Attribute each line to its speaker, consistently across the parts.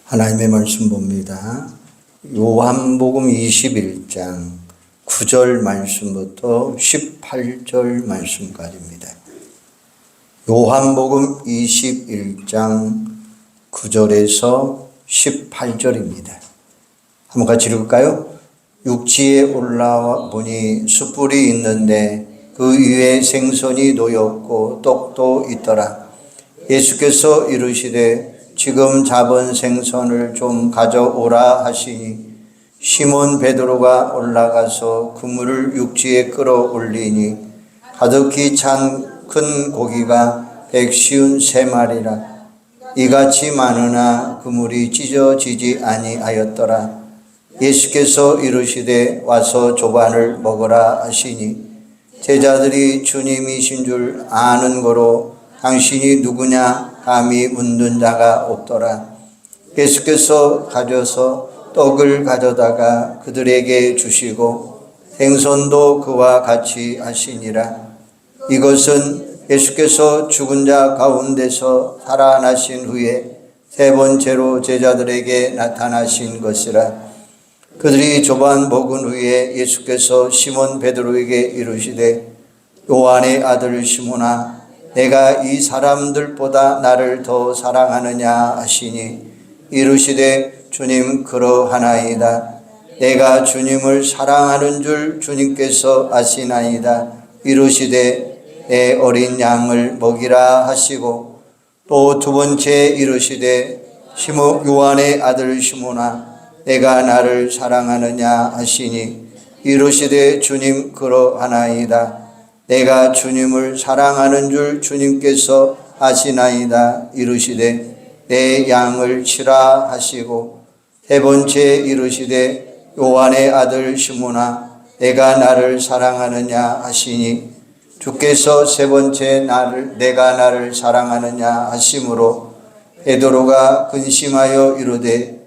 Speaker 1: 하나님의 말씀 봅니다. 요한복음 21장 9절 말씀부터 18절 말씀까지입니다. 요한복음 21장 9절에서 18절입니다. 한번 같이 읽을까요? 육지에 올라와 보니 숯불이 있는데 그 위에 생선이 놓였고 떡도 있더라. 예수께서 이르시되 지금 잡은 생선을 좀 가져오라 하시니 시몬 베드로가 올라가서 그물을 육지에 끌어올리니 가득히 찬 큰 고기가 153마리라. 이같이 많으나 그물이 찢어지지 아니하였더라. 예수께서 이르시되 와서 조반을 먹으라 하시니 제자들이 주님이신 줄 아는 거로 당신이 누구냐 감히 묻는 자가 없더라. 예수께서 가져서 떡을 가져다가 그들에게 주시고 생선도 그와 같이 하시니라. 이것은 예수께서 죽은 자 가운데서 살아나신 후에 세 번째로 제자들에게 나타나신 것이라. 그들이 조반 먹은 후에 예수께서 시몬 베드로에게 이르시되 요한의 아들 시몬아 내가 이 사람들보다 나를 더 사랑하느냐 하시니 이르시되 주님 그러하나이다. 내가 주님을 사랑하는 줄 주님께서 아시나이다. 이르시되 내 어린 양을 먹이라 하시고 또 두 번째 이르시되 요한의 아들 시몬아 내가 나를 사랑하느냐 하시니 이르시되 주님 그러하나이다. 내가 주님을 사랑하는 줄 주님께서 아시나이다. 이르시되 내 양을 치라 하시고 세 번째 이르시되 요한의 아들 시몬아 내가 나를 사랑하느냐 하시니 주께서 세 번째 내가 나를 사랑하느냐 하심으로 베드로가 근심하여 이르되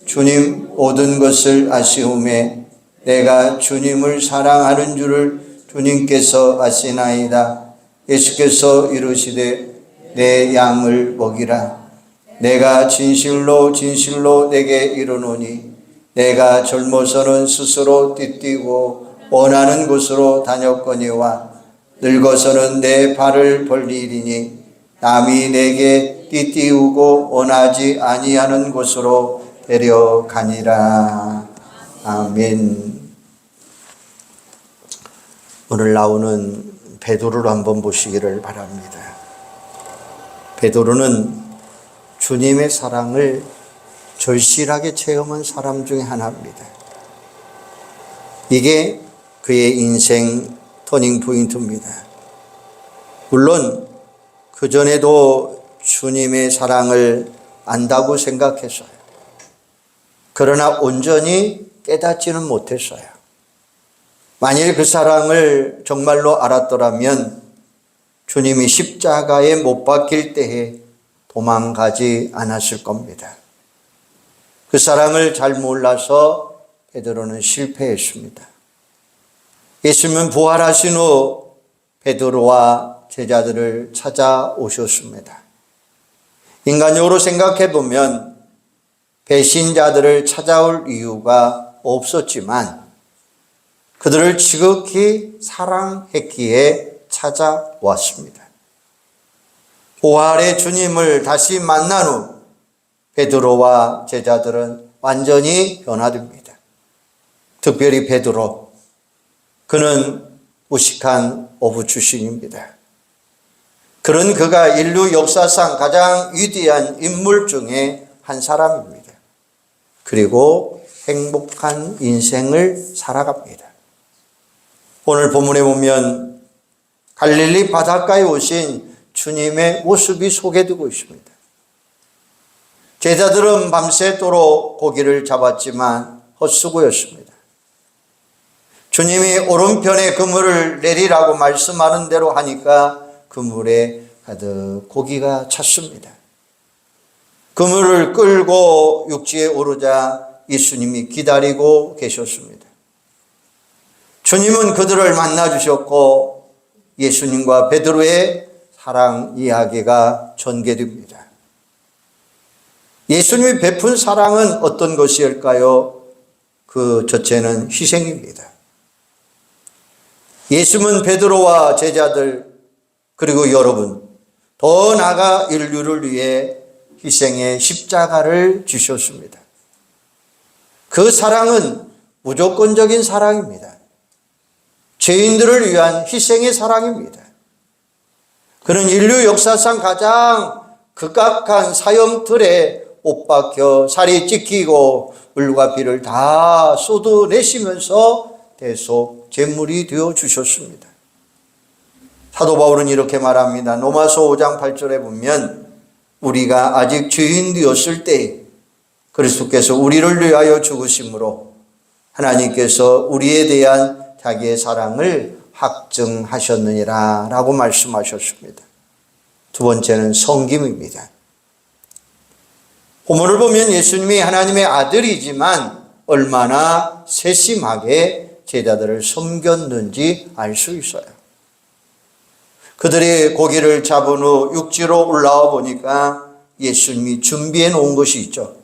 Speaker 1: 주님 모든 것을 아시오매 내가 주님을 사랑하는 줄을 주님께서 아시나이다. 예수께서 이르시되 내 양을 먹이라. 내가 진실로 진실로 내게 이르노니 내가 젊어서는 스스로 띠띠고 원하는 곳으로 다녔거니와 늙어서는 내 발을 벌리리니 남이 내게 띠띠우고 원하지 아니하는 곳으로 데려가니라. 아멘. 오늘 나오는 베드로를 한번 보시기를 바랍니다. 베드로는 주님의 사랑을 절실하게 체험한 사람 중에 하나입니다. 이게 그의 인생 터닝 포인트입니다. 물론 그전에도 주님의 사랑을 안다고 생각했어요. 그러나 온전히 깨닫지는 못했어요. 만일 그 사랑을 정말로 알았더라면 주님이 십자가에 못 박힐 때에 도망가지 않았을 겁니다. 그 사랑을 잘 몰라서 베드로는 실패했습니다. 예수님은 부활하신 후 베드로와 제자들을 찾아오셨습니다. 인간적으로 생각해 보면 배신자들을 찾아올 이유가 없었지만 그들을 지극히 사랑했기에 찾아왔습니다. 부활의 주님을 다시 만난 후 베드로와 제자들은 완전히 변화됩니다. 특별히 베드로, 그는 무식한 어부 출신입니다. 그가 인류 역사상 가장 위대한 인물 중에 한 사람입니다. 그리고 행복한 인생을 살아갑니다. 오늘 본문에 보면 갈릴리 바닷가에 오신 주님의 모습이 소개되고 있습니다. 제자들은 밤새도록 고기를 잡았지만 헛수고였습니다. 주님이 오른편에 그물을 내리라고 말씀하는 대로 하니까 그물에 가득 고기가 찼습니다. 그물을 끌고 육지에 오르자 예수님이 기다리고 계셨습니다. 주님은 그들을 만나주셨고 예수님과 베드로의 사랑 이야기가 전개됩니다. 예수님이 베푼 사랑은 어떤 것일까요? 그 첫째는 희생입니다. 예수님은 베드로와 제자들 그리고 여러분 더 나아가 인류를 위해 희생의 십자가를 주셨습니다. 그 사랑은 무조건적인 사랑입니다. 죄인들을 위한 희생의 사랑입니다. 그는 인류 역사상 가장 극악한 사형틀에 못 박혀 살이 찢기고 물과 피를 다 쏟아내시면서 대속 제물이 되어 주셨습니다. 사도 바울은 이렇게 말합니다. 로마서 5장 8절에 보면 우리가 아직 죄인되었을 때 그리스도께서 우리를 위하여 죽으심으로 하나님께서 우리에 대한 자기의 사랑을 확증하셨느니라 라고 말씀하셨습니다. 두 번째는 섬김입니다. 본문을 보면 예수님이 하나님의 아들이지만 얼마나 세심하게 제자들을 섬겼는지 알 수 있어요. 그들이 고기를 잡은 후 육지로 올라와 보니까 예수님이 준비해 놓은 것이 있죠.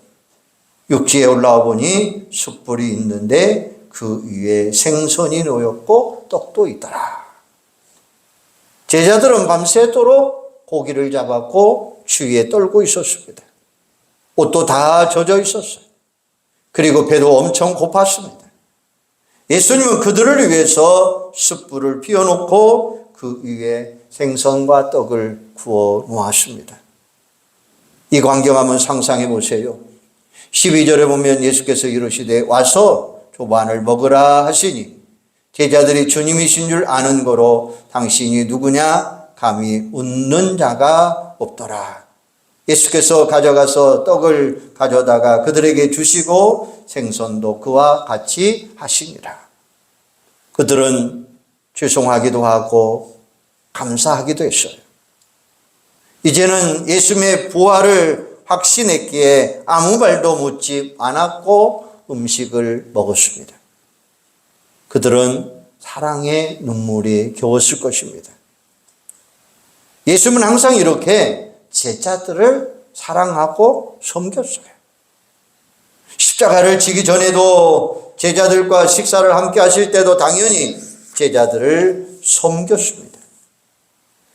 Speaker 1: 육지에 올라와 보니 숯불이 있는데 그 위에 생선이 놓였고 떡도 있더라. 제자들은 밤새도록 고기를 잡았고 추위에 떨고 있었습니다. 옷도 다 젖어 있었어요. 그리고 배도 엄청 고팠습니다. 예수님은 그들을 위해서 숯불을 피워놓고 그 위에 생선과 떡을 구워 놓았습니다. 이 광경 한번 상상해 보세요. 12절에 보면 예수께서 이르시되 와서 조반을 먹으라 하시니 제자들이 주님이신 줄 아는 거로 당신이 누구냐 감히 웃는 자가 없더라. 예수께서 가져가서 떡을 가져다가 그들에게 주시고 생선도 그와 같이 하시니라. 그들은 죄송하기도 하고 감사하기도 했어요. 이제는 예수님의 부활을 확신했기에 아무 말도 묻지 않았고 음식을 먹었습니다. 그들은 사랑의 눈물이 겨웠을 것입니다. 예수님은 항상 이렇게 제자들을 사랑하고 섬겼어요. 십자가를 지기 전에도 제자들과 식사를 함께 하실 때도 당연히 제자들을 섬겼습니다.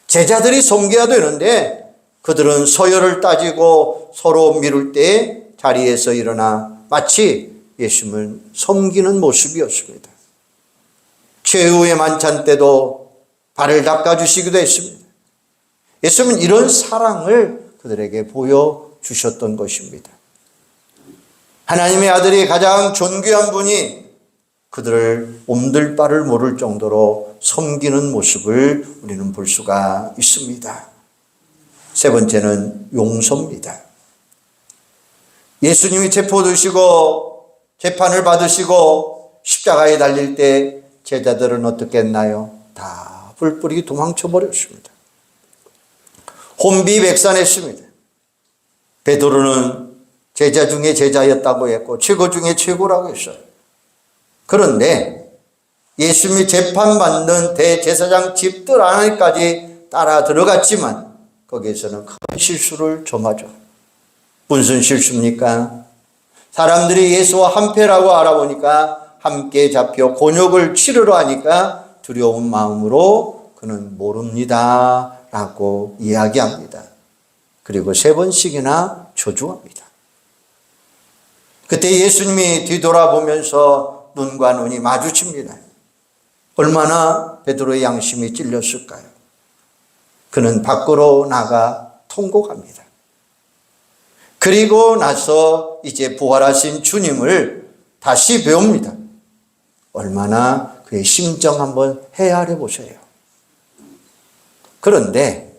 Speaker 1: 제자들이 섬겨야 되는데 그들은 서열을 따지고 서로 미룰 때 자리에서 일어나 마치 예수님을 섬기는 모습이었습니다. 최후의 만찬 때도 발을 닦아주시기도 했습니다. 예수님은 이런 사랑을 그들에게 보여주셨던 것입니다. 하나님의 아들이 가장 존귀한 분이 그들을 옴들 바를 모를 정도로 섬기는 모습을 우리는 볼 수가 있습니다. 세 번째는 용서입니다. 예수님이 체포되시고 재판을 받으시고 십자가에 달릴 때 제자들은 어떻게 했나요? 다 뿔뿔이 도망쳐 버렸습니다. 혼비백산했습니다. 베드로는 제자 중에 제자였다고 했고 최고 중에 최고라고 했어요. 그런데 예수님이 재판받는 대제사장 집들 안에까지 따라 들어갔지만 거기에서는 큰 실수를 점하죠. 무슨 실수입니까? 사람들이 예수와 한패라고 알아보니까 함께 잡혀 곤욕을 치르러 하니까 두려운 마음으로 그는 모릅니다 라고 이야기합니다. 그리고 3번씩이나 저주합니다. 그때 예수님이 뒤돌아보면서 눈과 눈이 마주칩니다. 얼마나 베드로의 양심이 찔렸을까요? 그는 밖으로 나가 통곡합니다. 그리고 나서 이제 부활하신 주님을 다시 배웁니다. 얼마나 그의 심정 한번 헤아려 보세요. 그런데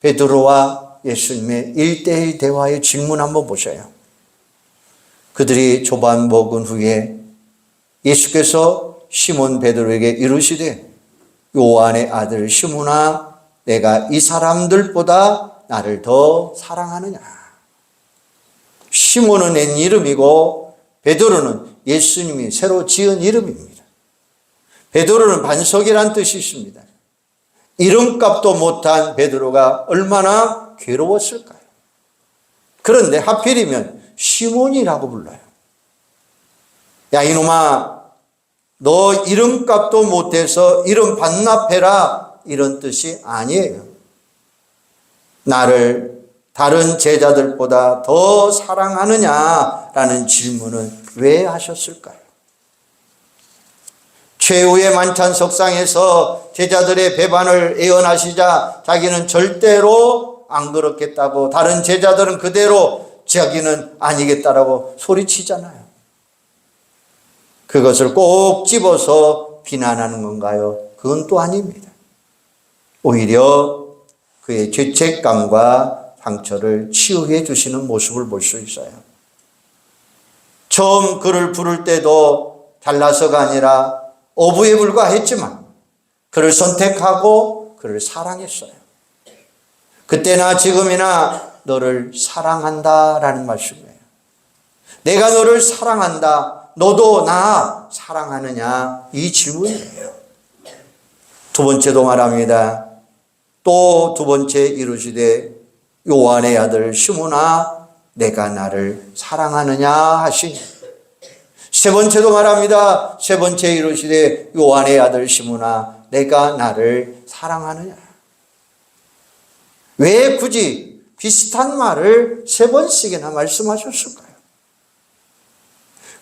Speaker 1: 베드로와 예수님의 1대1 대화의 질문 한번 보세요. 그들이 조반 먹은 후에 예수께서 시몬 베드로에게 이르시되 요한의 아들 시몬아 내가 이 사람들보다 나를 더 사랑하느냐. 시몬은 낸 이름이고 베드로는 예수님이 새로 지은 이름입니다. 베드로는 반석이란 뜻이 있습니다. 이름값도 못한 베드로가 얼마나 괴로웠을까요? 그런데 하필이면 시몬이라고 불러요. 야, 이놈아, 너 이름값도 못해서 이름 반납해라, 이런 뜻이 아니에요. 나를 다른 제자들보다 더 사랑하느냐라는 질문은 왜 하셨을까요? 최후의 만찬석상에서 제자들의 배반을 예언하시자 자기는 절대로 안 그렇겠다고, 다른 제자들은 그대로 자기는 아니겠다라고 소리치잖아요. 그것을 꼭 집어서 비난하는 건가요? 그건 또 아닙니다. 오히려 그의 죄책감과 상처를 치유해 주시는 모습을 볼 수 있어요. 처음 그를 부를 때도 잘나서가 아니라 어부에 불과했지만 그를 선택하고 그를 사랑했어요. 그때나 지금이나 너를 사랑한다라는 말씀이에요. 내가 너를 사랑한다. 너도 나 사랑하느냐? 이 질문이에요. 두 번째도 말합니다. 또 두 번째 이루시되 요한의 아들 시몬아 내가 나를 사랑하느냐 하시니. 세 번째도 말합니다. 세 번째 이루시되 요한의 아들 시몬아 내가 나를 사랑하느냐. 왜 굳이 비슷한 말을 세 번씩이나 말씀하셨을까요?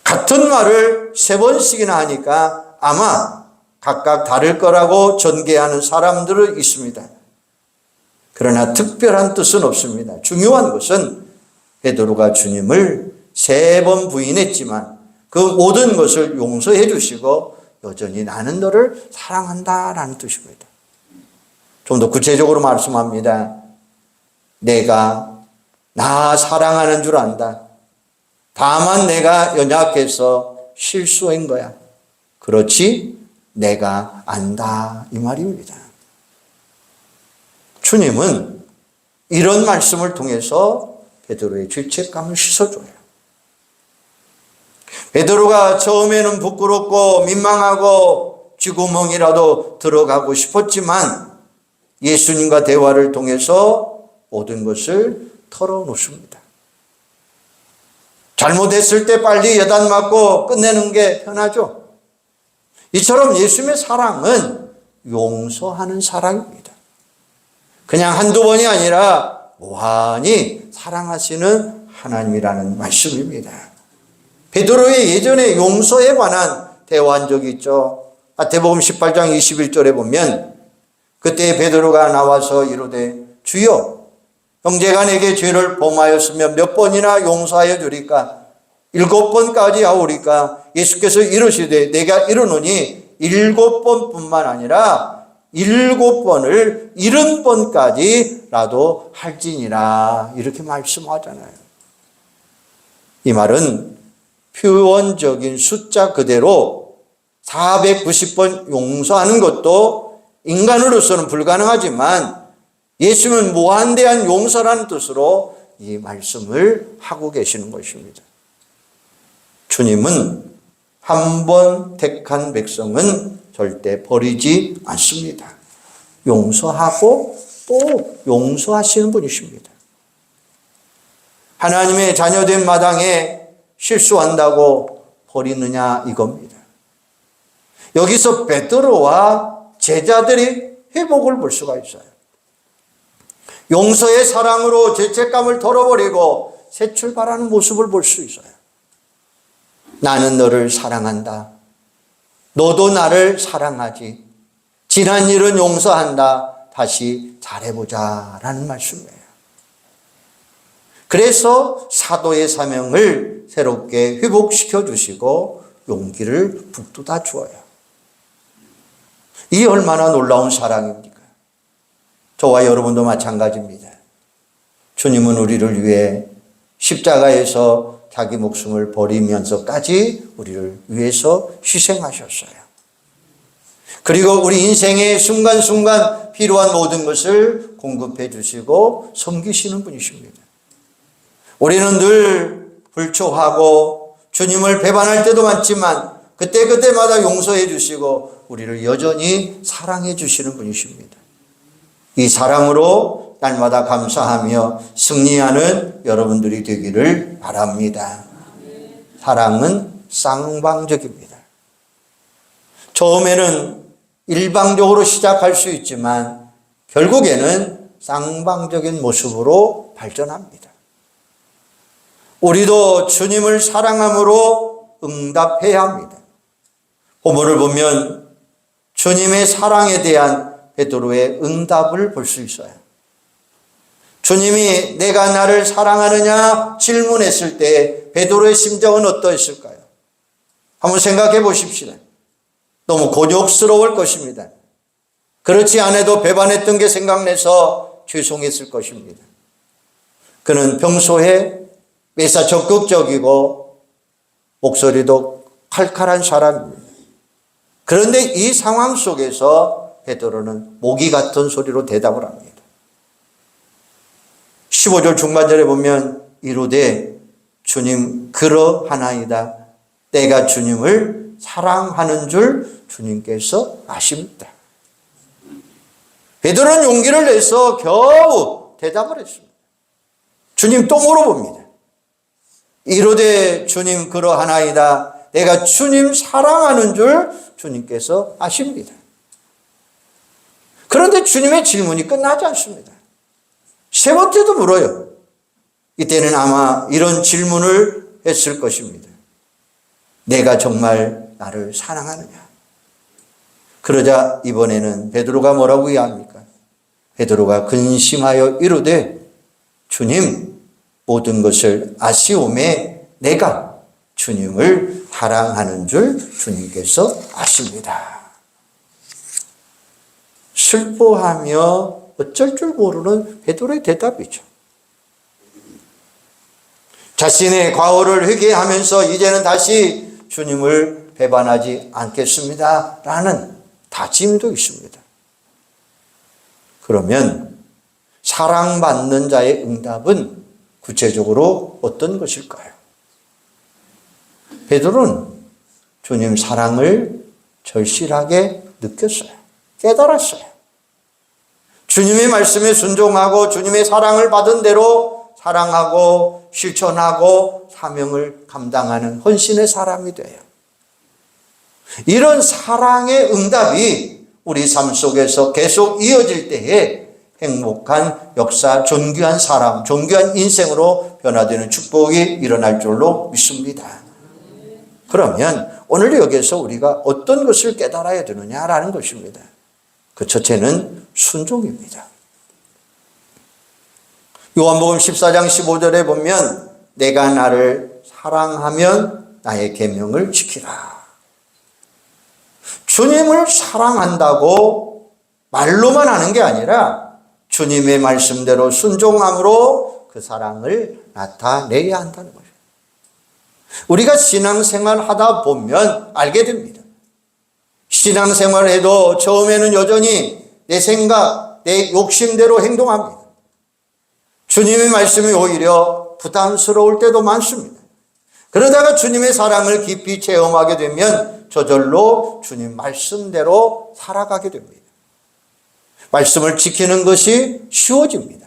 Speaker 1: 같은 말을 세 번씩이나 하니까 아마 각각 다를 거라고 전개하는 사람들은 있습니다. 그러나 특별한 뜻은 없습니다. 중요한 것은 베드로가 주님을 세 번 부인했지만 그 모든 것을 용서해 주시고 여전히 나는 너를 사랑한다라는 뜻입니다. 좀 더 구체적으로 말씀합니다. 내가 나 사랑하는 줄 안다. 다만 내가 연약해서 실수한 거야. 그렇지 내가 안다 이 말입니다. 주님은 이런 말씀을 통해서 베드로의 죄책감을 씻어줘요. 베드로가 처음에는 부끄럽고 민망하고 쥐구멍이라도 들어가고 싶었지만 예수님과 대화를 통해서 모든 것을 털어놓습니다. 잘못했을 때 빨리 여단 맞고 끝내는 게 편하죠. 이처럼 예수님의 사랑은 용서하는 사랑입니다. 그냥 한두 번이 아니라 무한히 사랑하시는 하나님이라는 말씀입니다. 베드로의 예전에 용서에 관한 대화한 적이 있죠. 마태복음 18장 21절에 보면 그때 베드로가 나와서 이르되 주여 형제가 내게 죄를 범하였으면 몇 번이나 용서하여 주리까? 7번까지 하오리까? 예수께서 이르시되 내가 이르노니 7번뿐만 아니라 7번을 70번까지라도 할지니라 이렇게 말씀하잖아요. 이 말은 표현적인 숫자 그대로 490번 용서하는 것도 인간으로서는 불가능하지만 예수님은 무한대한 용서라는 뜻으로 이 말씀을 하고 계시는 것입니다. 주님은 한 번 택한 백성은 절대 버리지 않습니다. 용서하고 또 용서하시는 분이십니다. 하나님의 자녀된 마당에 실수한다고 버리느냐 이겁니다. 여기서 베드로와 제자들이 회복을 볼 수가 있어요. 용서의 사랑으로 죄책감을 덜어버리고 새 출발하는 모습을 볼 수 있어요. 나는 너를 사랑한다. 너도 나를 사랑하지. 지난 일은 용서한다. 다시 잘해보자 라는 말씀이에요. 그래서 사도의 사명을 새롭게 회복시켜 주시고 용기를 북돋아 주어요. 이 얼마나 놀라운 사랑입니까? 저와 여러분도 마찬가지입니다. 주님은 우리를 위해 십자가에서 자기 목숨을 버리면서까지 우리를 위해서 희생하셨어요. 그리고 우리 인생의 순간순간 필요한 모든 것을 공급해 주시고 섬기시는 분이십니다. 우리는 늘 불초하고 주님을 배반할 때도 많지만 그때마다 용서해 주시고 우리를 여전히 사랑해 주시는 분이십니다. 이 사랑으로 날마다 감사하며 승리하는 여러분들이 되기를 바랍니다. 사랑은 쌍방적입니다. 처음에는 일방적으로 시작할 수 있지만 결국에는 쌍방적인 모습으로 발전합니다. 우리도 주님을 사랑함으로 응답해야 합니다. 본문을 보면 주님의 사랑에 대한 베드로의 응답을 볼 수 있어요. 주님이 내가 나를 사랑하느냐 질문했을 때 베드로의 심정은 어떠했을까요? 한번 생각해 보십시다. 너무 곤욕스러울 것입니다. 그렇지 않아도 배반했던 게 생각나서 죄송했을 것입니다. 그는 평소에 매사 적극적이고 목소리도 칼칼한 사람입니다. 그런데 이 상황 속에서 베드로는 모기 같은 소리로 대답을 합니다. 15절 중반절에 보면 이르되 주님 그러하나이다. 내가 주님을 사랑하는 줄 주님께서 아십니다. 베드로는 용기를 내서 겨우 대답을 했습니다. 주님 또 물어봅니다. 이르되 주님 그러하나이다. 내가 주님 사랑하는 줄 주님께서 아십니다. 그런데 주님의 질문이 끝나지 않습니다. 세 번째도 물어요. 이때는 아마 이런 질문을 했을 것입니다. 내가 정말 나를 사랑하느냐? 그러자 이번에는 베드로가 뭐라고 이야기합니까? 베드로가 근심하여 이르되 주님 모든 것을 아시오매 내가 주님을 사랑하는 줄 주님께서 아십니다. 슬퍼하며 어쩔 줄 모르는 베드로의 대답이죠. 자신의 과오를 회개하면서 이제는 다시 주님을 배반하지 않겠습니다 라는 다짐도 있습니다. 그러면 사랑받는 자의 응답은 구체적으로 어떤 것일까요? 베드로는 주님 사랑을 절실하게 느꼈어요. 깨달았어요. 주님의 말씀에 순종하고 주님의 사랑을 받은 대로 사랑하고 실천하고 사명을 감당하는 헌신의 사람이 돼요. 이런 사랑의 응답이 우리 삶 속에서 계속 이어질 때에 행복한 역사, 존귀한 사람, 존귀한 인생으로 변화되는 축복이 일어날 줄로 믿습니다. 그러면 오늘 여기서 우리가 어떤 것을 깨달아야 되느냐라는 것입니다. 그 첫째는 순종입니다. 요한복음 14장 15절에 보면 내가 나를 사랑하면 나의 계명을 지키라. 주님을 사랑한다고 말로만 하는 게 아니라 주님의 말씀대로 순종함으로 그 사랑을 나타내야 한다는 거죠. 우리가 신앙생활 하다 보면 알게 됩니다. 신앙생활을 해도 처음에는 여전히 내 생각, 내 욕심대로 행동합니다. 주님의 말씀이 오히려 부담스러울 때도 많습니다. 그러다가 주님의 사랑을 깊이 체험하게 되면 저절로 주님 말씀대로 살아가게 됩니다. 말씀을 지키는 것이 쉬워집니다.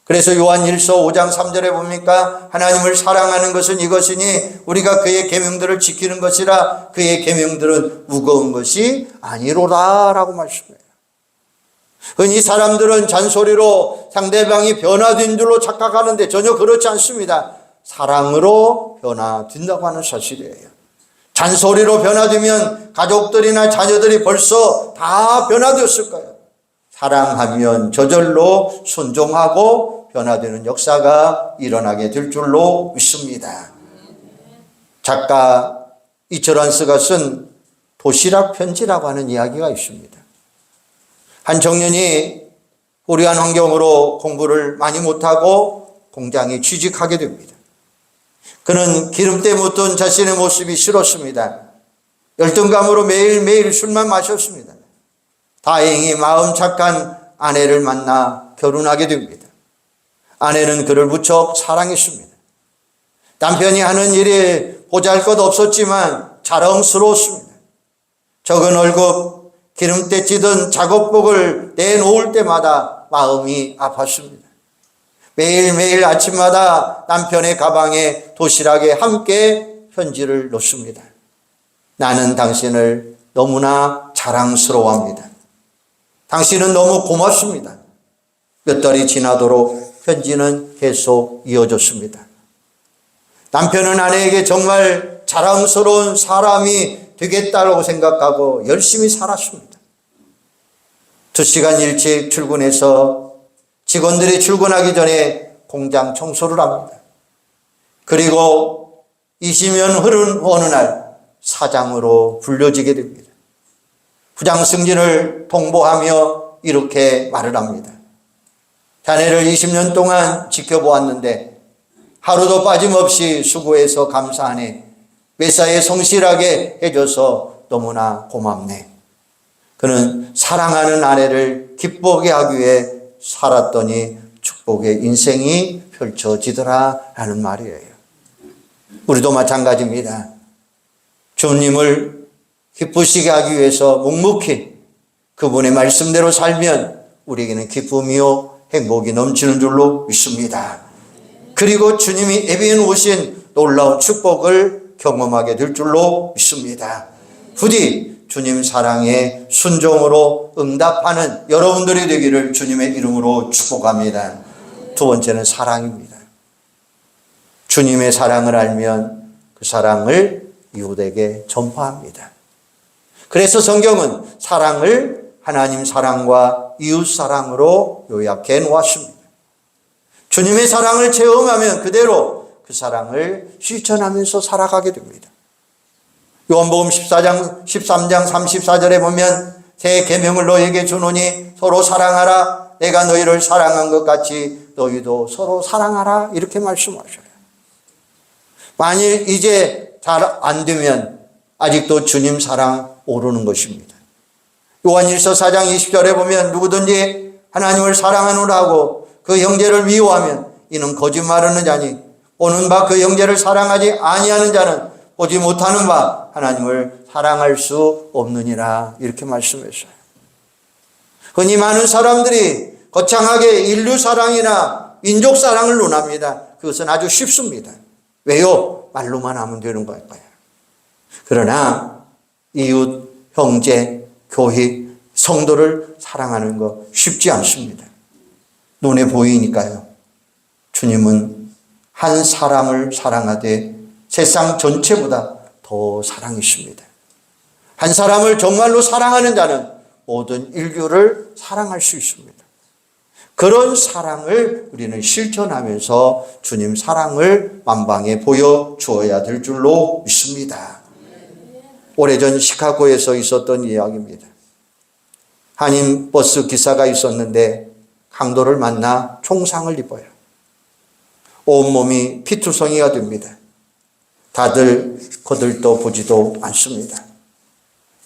Speaker 1: 그래서 요한일서 5장 3절에 보니까 하나님을 사랑하는 것은 이것이니 우리가 그의 계명들을 지키는 것이라 그의 계명들은 무거운 것이 아니로다 라고 말씀해요. 흔히 사람들은 잔소리로 상대방이 변화된 줄로 착각하는데 전혀 그렇지 않습니다. 사랑으로 변화된다고 하는 사실이에요. 잔소리로 변화되면 가족들이나 자녀들이 벌써 다 변화되었을 거예요. 사랑하면 저절로 순종하고 변화되는 역사가 일어나게 될 줄로 믿습니다. 작가 이철환스가 쓴 도시락 편지라고 하는 이야기가 있습니다. 한 청년이 불우한 환경으로 공부를 많이 못하고 공장에 취직하게 됩니다. 그는 기름때 묻던 자신의 모습이 싫었습니다. 열등감으로 매일매일 술만 마셨습니다. 다행히 마음 착한 아내를 만나 결혼하게 됩니다. 아내는 그를 무척 사랑했습니다. 남편이 하는 일이 보잘것없었지만 자랑스러웠습니다. 적은 월급, 기름때 찌든 작업복을 내놓을 때마다 마음이 아팠습니다. 매일매일 아침마다 남편의 가방에 도시락에 함께 편지를 넣습니다. 나는 당신을 너무나 자랑스러워합니다. 당신은 너무 고맙습니다. 몇 달이 지나도록 편지는 계속 이어졌습니다. 남편은 아내에게 정말 자랑스러운 사람이 되겠다고 생각하고 열심히 살았습니다. 2시간 일찍 출근해서 직원들이 출근하기 전에 공장 청소를 합니다. 그리고 20년 흐른 어느 날 사장으로 불려지게 됩니다. 부장 승진을 통보하며 이렇게 말을 합니다. 자네를 20년 동안 지켜보았는데 하루도 빠짐없이 수고해서 감사하네. 매사에 성실하게 해줘서 너무나 고맙네. 그는 사랑하는 아내를 기쁘게 하기 위해 살았더니 축복의 인생이 펼쳐지더라 라는 말이에요. 우리도 마찬가지입니다. 주님을 기쁘시게 하기 위해서 묵묵히 그분의 말씀대로 살면 우리에게는 기쁨이요 행복이 넘치는 줄로 믿습니다. 그리고 주님이 예비해 놓으신 놀라운 축복을 경험하게 될 줄로 믿습니다. 부디 주님 사랑에 순종으로 응답하는 여러분들이 되기를 주님의 이름으로 축복합니다. 두 번째는 사랑입니다. 주님의 사랑을 알면 그 사랑을 이웃에게 전파합니다. 그래서 성경은 사랑을 하나님 사랑과 이웃 사랑으로 요약해 놓았습니다. 주님의 사랑을 체험하면 그대로 그 사랑을 실천하면서 살아가게 됩니다. 요한복음 13장 34절에 보면 새 계명을 너희에게 주노니 서로 사랑하라. 내가 너희를 사랑한 것 같이 너희도 서로 사랑하라. 이렇게 말씀하셔요. 만일 이제 잘 안 되면 아직도 주님 사랑 모르는 것입니다. 요한일서 4장 20절에 보면 누구든지 하나님을 사랑하노라 하고 그 형제를 미워하면 이는 거짓말하는 자니 오는 바 그 형제를 사랑하지 아니하는 자는 보지 못하는 바 하나님을 사랑할 수 없느니라. 이렇게 말씀했어요. 흔히 많은 사람들이 거창하게 인류 사랑이나 민족 사랑을 논합니다. 그것은 아주 쉽습니다. 왜요? 말로만 하면 되는 거니까요. 그러나 이웃, 형제, 교회, 성도를 사랑하는 거 쉽지 않습니다. 눈에 보이니까요. 주님은 한 사람을 사랑하되 세상 전체보다 더 사랑이 있습니다. 한 사람을 정말로 사랑하는 자는 모든 인류를 사랑할 수 있습니다. 그런 사랑을 우리는 실천하면서 주님 사랑을 만방에 보여주어야 될 줄로 믿습니다. 오래전 시카고에서 있었던 이야기입니다. 한인 버스 기사가 있었는데 강도를 만나 총상을 입어요. 온몸이 피투성이가 됩니다. 다들 거들떠 보지도 않습니다.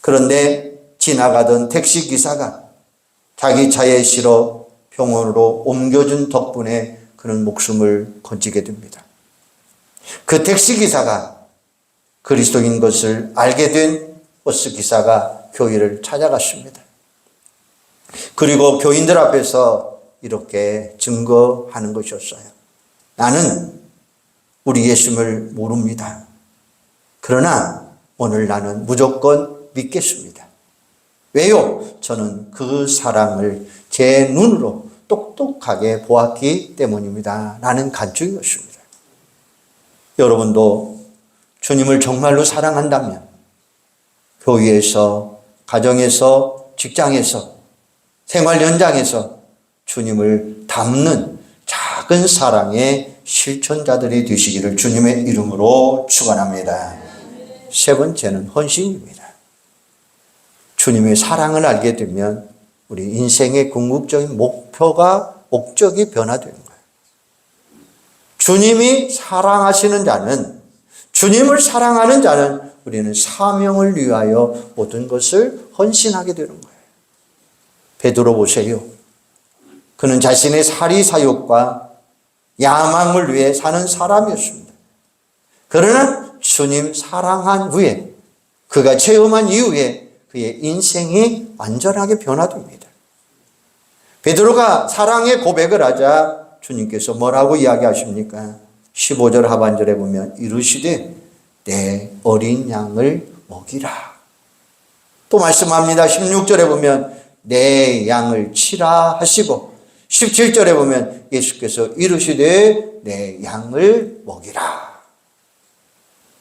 Speaker 1: 그런데 지나가던 택시기사가 자기 차에 실어 병원으로 옮겨준 덕분에 그는 목숨을 건지게 됩니다. 그 택시기사가 그리스도인 것을 알게 된 버스기사가 교회를 찾아갔습니다. 그리고 교인들 앞에서 이렇게 증거하는 것이었어요. 나는 우리 예수님을 모릅니다. 그러나 오늘 나는 무조건 믿겠습니다. 왜요? 저는 그 사랑을 제 눈으로 똑똑하게 보았기 때문입니다. 라는 간증이었습니다. 여러분도 주님을 정말로 사랑한다면 교회에서, 가정에서, 직장에서, 생활 현장에서 주님을 닮는 작은 사랑의 실천자들이 되시기를 주님의 이름으로 축원합니다. 세 번째는 헌신입니다. 주님의 사랑을 알게 되면 우리 인생의 궁극적인 목적이 변화되는 거예요. 주님이 사랑하시는 자는, 주님을 사랑하는 자는 우리는 사명을 위하여 모든 것을 헌신하게 되는 거예요. 베드로 보세요. 그는 자신의 사리 사욕과 야망을 위해 사는 사람이었습니다. 그러나 주님 사랑한 후에, 그가 체험한 이후에 그의 인생이 완전하게 변화됩니다. 베드로가 사랑의 고백을 하자 주님께서 뭐라고 이야기하십니까? 15절 하반절에 보면 이르시되 내 어린 양을 먹이라. 또 말씀합니다. 16절에 보면 내 양을 치라 하시고 17절에 보면 예수께서 이르시되 내 양을 먹이라.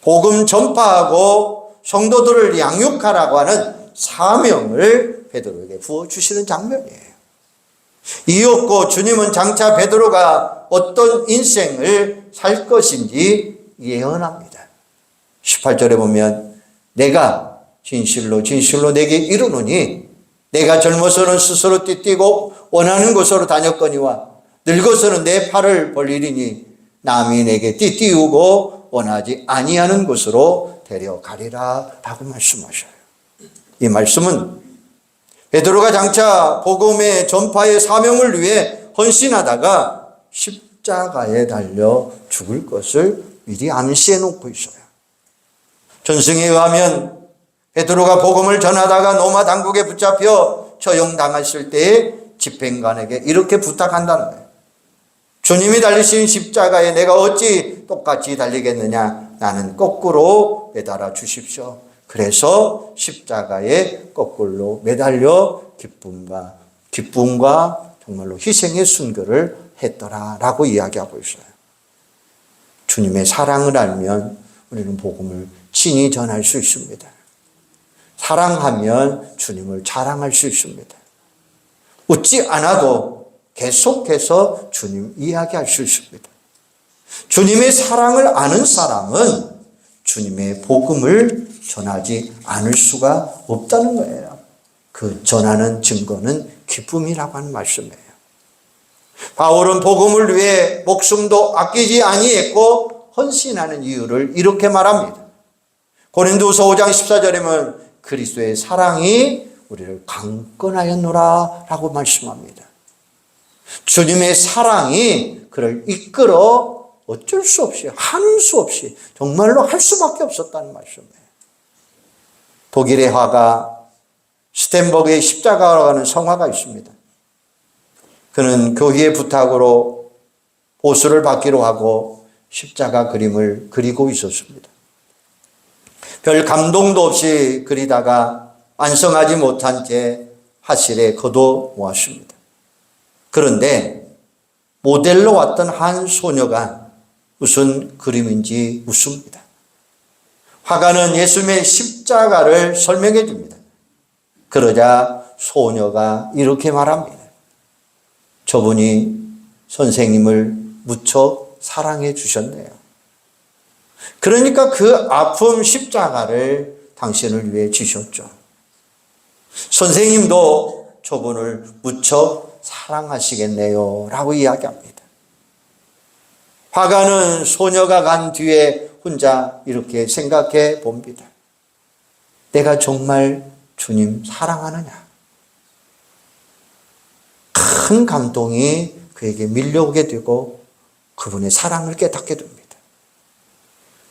Speaker 1: 복음 전파하고 성도들을 양육하라고 하는 사명을 베드로에게 부어주시는 장면이에요. 이었고 주님은 장차 베드로가 어떤 인생을 살 것인지 예언합니다. 18절에 보면 내가 진실로 진실로 내게 이르노니 내가 젊어서는 스스로 띠뛰고 원하는 곳으로 다녔거니와 늙어서는 내 팔을 벌리리니 남이 내게 띠띠우고 원하지 아니하는 곳으로 데려가리라 라고 말씀하셔요. 이 말씀은 베드로가 장차 복음의 전파의 사명을 위해 헌신하다가 십자가에 달려 죽을 것을 미리 암시해 놓고 있어요. 전승에 의하면 베드로가 복음을 전하다가 로마 당국에 붙잡혀 처형당했을 때에 집행관에게 이렇게 부탁한다는 거예요. 주님이 달리신 십자가에 내가 어찌 똑같이 달리겠느냐. 나는 거꾸로 매달아 주십시오. 그래서 십자가에 거꾸로 매달려 기쁨과 정말로 희생의 순교를 했더라라고 이야기하고 있어요. 주님의 사랑을 알면 우리는 복음을 친히 전할 수 있습니다. 사랑하면 주님을 자랑할 수 있습니다. 웃지 않아도 계속해서 주님 이야기할 수 있습니다. 주님의 사랑을 아는 사람은 주님의 복음을 전하지 않을 수가 없다는 거예요. 그 전하는 증거는 기쁨이라고 하는 말씀이에요. 바울은 복음을 위해 목숨도 아끼지 아니했고 헌신하는 이유를 이렇게 말합니다. 고린도후서 5장 14절에는 그리스도의 사랑이 우리를 강권하였노라 라고 말씀합니다. 주님의 사랑이 그를 이끌어 어쩔 수 없이 하는 수 없이 정말로 할 수밖에 없었다는 말씀이에요. 독일의 화가 스텐버그의 십자가라고 하는 성화가 있습니다. 그는 교회의 부탁으로 보수를 받기로 하고 십자가 그림을 그리고 있었습니다. 별 감동도 없이 그리다가 완성하지 못한 채 화실에 거둬 모았습니다. 그런데 모델로 왔던 한 소녀가 무슨 그림인지 묻습니다. 화가는 예수님의 십자가를 설명해 줍니다. 그러자 소녀가 이렇게 말합니다. 저분이 선생님을 무척 사랑해 주셨네요. 그러니까 그 아픔 십자가를 당신을 위해 지셨죠. 선생님도 저분을 무척 사랑하시겠네요 라고 이야기합니다. 화가는 소녀가 간 뒤에 혼자 이렇게 생각해 봅니다. 내가 정말 주님 사랑하느냐? 큰 감동이 그에게 밀려오게 되고 그분의 사랑을 깨닫게 됩니다.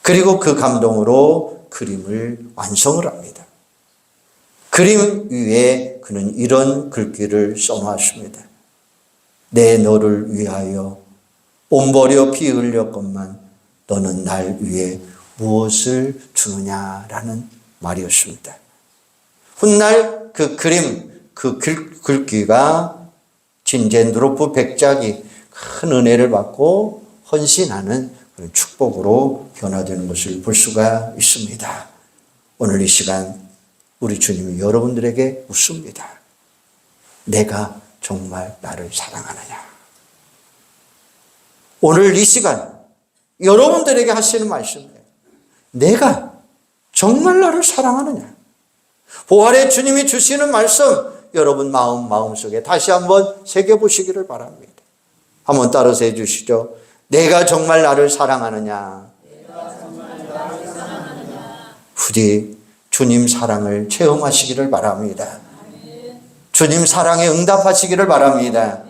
Speaker 1: 그리고 그 감동으로 그림을 완성을 합니다. 그림 위에 그는 이런 글귀를 써놓았습니다. 내 너를 위하여 몸 버려 피 흘렸건만 너는 날 위해 무엇을 주느냐라는 말이었습니다. 훗날 그 그림, 그 글귀가 진젠드로프 백작이 큰 은혜를 받고 헌신하는 그런 축복으로 변화되는 것을 볼 수가 있습니다. 오늘 이 시간 우리 주님이 여러분들에게 묻습니다. 내가 정말 나를 사랑하느냐? 오늘 이 시간 여러분들에게 하시는 말씀이에요. 내가 정말 나를 사랑하느냐? 부활의 주님이 주시는 말씀 여러분 마음속에 다시 한번 새겨보시기를 바랍니다. 한번 따라서 해주시죠. 내가 정말 나를 사랑하느냐? 부디 주님 사랑을 체험하시기를 바랍니다. 주님 사랑에 응답하시기를 바랍니다.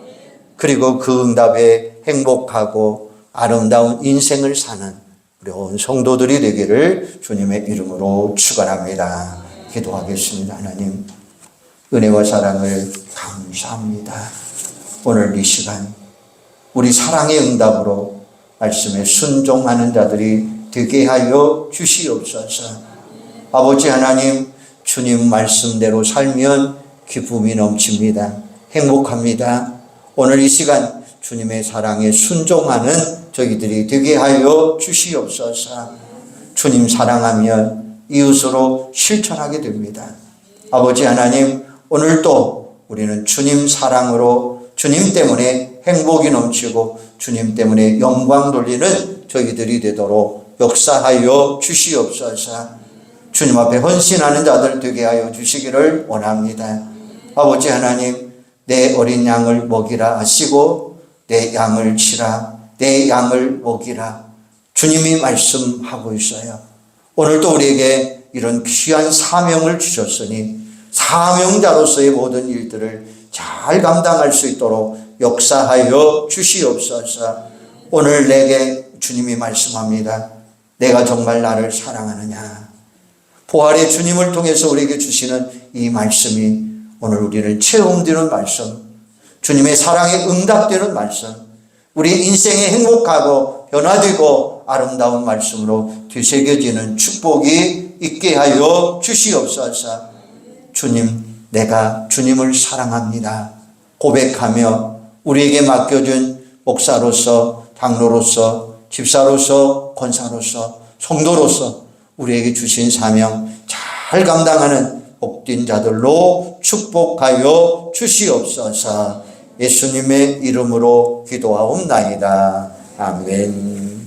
Speaker 1: 그리고 그 응답에 행복하고 아름다운 인생을 사는 우리 온 성도들이 되기를 주님의 이름으로 축원합니다. 기도하겠습니다. 하나님, 은혜와 사랑을 감사합니다. 오늘 이 시간 우리 사랑의 응답으로 말씀에 순종하는 자들이 되게 하여 주시옵소서. 아버지 하나님, 주님 말씀대로 살면 기쁨이 넘칩니다. 행복합니다. 오늘 이 시간 주님의 사랑에 순종하는 저희들이 되게 하여 주시옵소서. 주님 사랑하면 이웃으로 실천하게 됩니다. 아버지 하나님, 오늘도 우리는 주님 사랑으로 주님 때문에 행복이 넘치고 주님 때문에 영광 돌리는 저희들이 되도록 역사하여 주시옵소서. 주님 앞에 헌신하는 자들 되게 하여 주시기를 원합니다. 아버지 하나님, 내 어린 양을 먹이라 하시고 내 양을 치라, 내 양을 먹이라 주님이 말씀하고 있어요. 오늘도 우리에게 이런 귀한 사명을 주셨으니 사명자로서의 모든 일들을 잘 감당할 수 있도록 역사하여 주시옵소서. 오늘 내게 주님이 말씀합니다. 내가 정말 나를 사랑하느냐. 부활의 주님을 통해서 우리에게 주시는 이 말씀이 오늘 우리를 체험되는 말씀, 주님의 사랑에 응답되는 말씀, 우리 인생에 행복하고 변화되고 아름다운 말씀으로 되새겨지는 축복이 있게 하여 주시옵소서. 주님, 내가 주님을 사랑합니다 고백하며 우리에게 맡겨준 목사로서, 장로로서, 집사로서, 권사로서, 성도로서 우리에게 주신 사명 잘 감당하는 복된 자들로 축복하여 주시옵소서. 예수님의 이름으로 기도하옵나이다. 아멘.